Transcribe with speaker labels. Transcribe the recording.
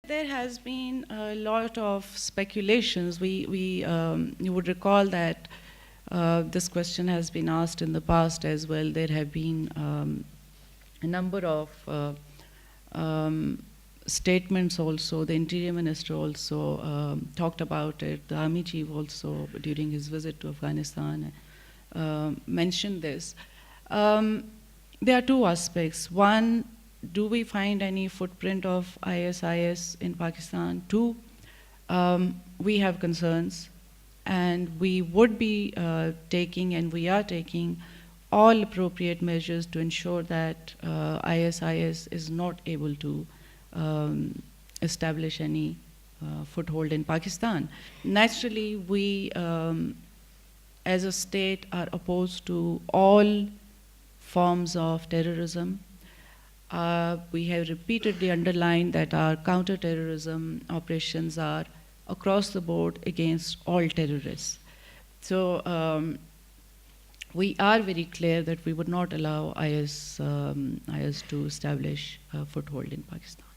Speaker 1: There has been a lot of speculations. You would recall that this question has been asked in the past as well. There have been a number of statements also. The Interior Minister also talked about it. The Army Chief also, during his visit to Afghanistan, mentioned this. There are two aspects. One, do we find any footprint of ISIS in Pakistan? Two, we have concerns, and we would be taking, and we are taking, all appropriate measures to ensure that ISIS is not able to establish any foothold in Pakistan. Naturally, we, as a state, are opposed to all forms of terrorism. We have repeatedly underlined that our counter-terrorism operations are across the board against all terrorists. So we are very clear that we would not allow IS to establish a foothold in Pakistan.